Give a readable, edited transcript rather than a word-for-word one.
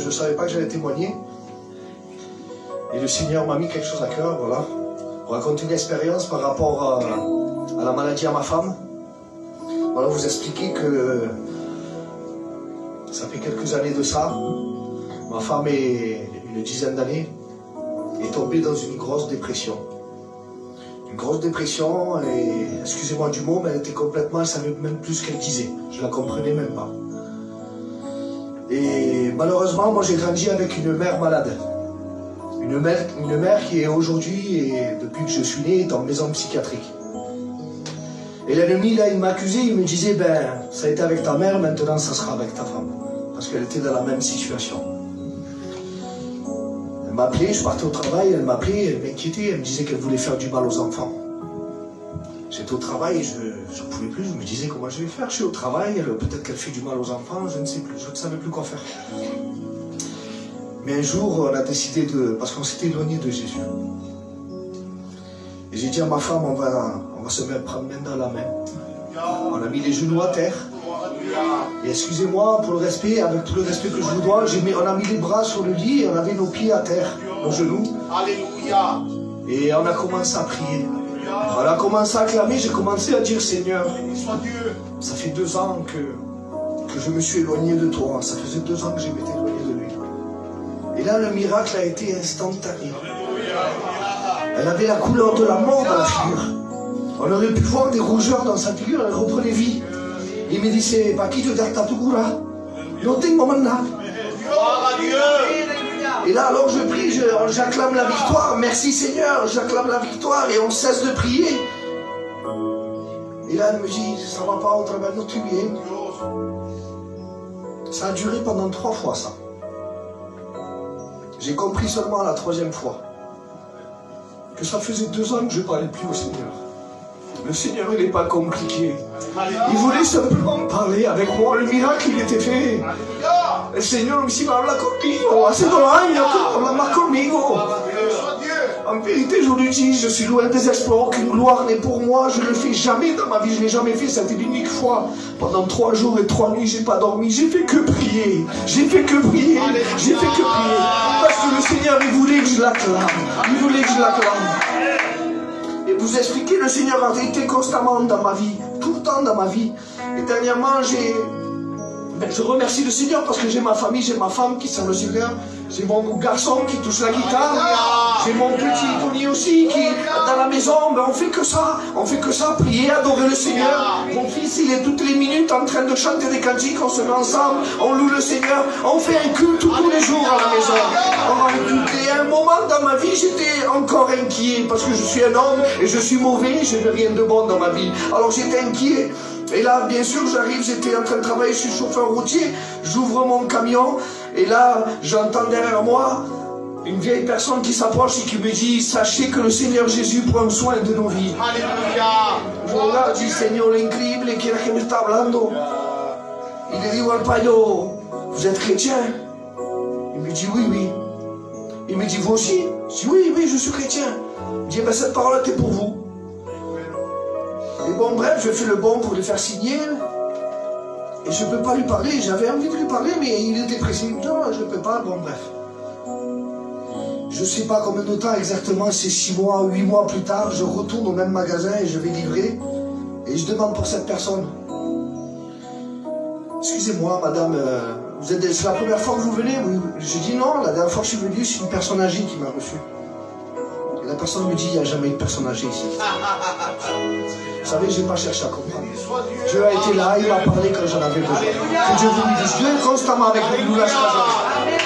Je ne savais pas que j'allais témoigner. Et le Seigneur m'a mis quelque chose à cœur, voilà. Pour raconter une expérience par rapport à la maladie à ma femme. Voilà, vous expliquer que ça fait quelques années de ça. Ma femme est une dizaine d'années, est tombée dans une grosse dépression. Une grosse dépression, et excusez-moi du mot, mais elle était complètement, elle savait même plus ce qu'elle disait. Je la comprenais même pas. Et malheureusement, moi j'ai grandi avec une mère malade. Une mère qui est aujourd'hui, et depuis que je suis né, est en maison psychiatrique. Et l'ennemi, là, il m'accusait, il me disait, ben, ça a été avec ta mère, maintenant ça sera avec ta femme. Parce qu'elle était dans la même situation. Elle m'appelait, je partais au travail, elle m'appelait, elle m'inquiétait, elle me disait qu'elle voulait faire du mal aux enfants. J'étais au travail, je ne pouvais plus, je me disais comment je vais faire. Je suis au travail, peut-être qu'elle fait du mal aux enfants, je ne sais plus, je ne savais plus quoi faire. Mais un jour, on a décidé parce qu'on s'était éloigné de Jésus. Et j'ai dit à ma femme, on va se prendre main dans la main. On a mis les genoux à terre. Et excusez-moi pour le respect, avec tout le respect que je vous dois, on a mis les bras sur le lit et on avait nos pieds à terre, nos genoux. Alléluia. Et on a commencé à prier. On a commencé à clamer, j'ai commencé à dire, Seigneur, ça fait 2 ans que je me suis éloigné de toi. Ça faisait 2 ans que je m'étais éloigné de lui. Et là, le miracle a été instantané. Elle avait la couleur de la mort dans la figure. On aurait pu voir des rougeurs dans sa figure, elle reprenait vie. Il me dit, c'est pas qui te date ta tougura. Et là, alors je prie, j'acclame la victoire. Merci Seigneur, j'acclame la victoire et on cesse de prier. Et là, elle me dit, ça va pas au travail de tuer. Ça a duré pendant 3 fois, ça. J'ai compris seulement la 3e fois que ça faisait 2 ans que je ne parlais plus au Seigneur. Le Seigneur, il n'est pas compliqué. Il voulait simplement parler avec moi. Le miracle, il était fait. Le Seigneur me dit, habla conmigo. Hace 2 años que no habla más conmigo. En vérité, je lui dis, je suis loin des exploits. Aucune gloire n'est pour moi. Je ne le fais jamais dans ma vie. Je ne l'ai jamais fait. C'était l'unique fois. Pendant 3 jours et 3 nuits, je n'ai pas dormi. J'ai fait que prier. J'ai fait que prier. J'ai fait que prier. Parce que le Seigneur, il voulait que je l'acclame. Il voulait que je l'acclame. Et vous expliquez, le Seigneur a été constamment dans ma vie. Tout le temps dans ma vie. Et dernièrement, je remercie le Seigneur parce que j'ai ma famille, j'ai ma femme qui sert le Seigneur. J'ai mon garçon qui touche la guitare. J'ai mon petit Tony aussi qui est dans la maison. Ben on fait que ça. On fait que ça, prier, adorer le Seigneur. Mon fils, il est toutes les minutes en train de chanter des cantiques. On se met ensemble, on loue le Seigneur. On fait un culte tous les jours à la maison. On va écouter. Et à un moment dans ma vie, j'étais encore inquiet parce que je suis un homme et je suis mauvais. Je n'ai rien de bon dans ma vie. Alors j'étais inquiet. Et là, bien sûr, j'arrive, j'étais en train de travailler, je suis chauffeur routier, j'ouvre mon camion, et là, j'entends derrière moi une vieille personne qui s'approche et qui me dit, sachez que le Seigneur Jésus prend soin de nos vies. Alléluia. Je regarde, je dis, Seigneur, l'incroyable, qui est là qui me está hablando. Il me dit, al payo, vous êtes chrétien? Il me dit, oui, oui. Il me dit, vous aussi? Je dis, oui, oui, je suis chrétien. Il dit, ben, cette parole était pour vous. Et bon, bref, je fais le bon pour le faire signer. Et je ne peux pas lui parler. J'avais envie de lui parler, mais il était pressé. Non, je ne peux pas. Bon, bref. Je ne sais pas combien de temps exactement. C'est 6 mois, 8 mois plus tard. Je retourne au même magasin et je vais livrer. Et je demande pour cette personne. Excusez-moi, madame, c'est la première fois que vous venez? Oui. Je dis non, la dernière fois que je suis venu, c'est une personne âgée qui m'a reçu. La personne me dit, il n'y a jamais eu de personne âgée ici. Vous savez, je n'ai pas cherché à comprendre. Dieu a été là, il m'a parlé quand j'en avais besoin. Que Dieu vous bénisse. Dieu est constamment avec nous, nous lâche pas jamais.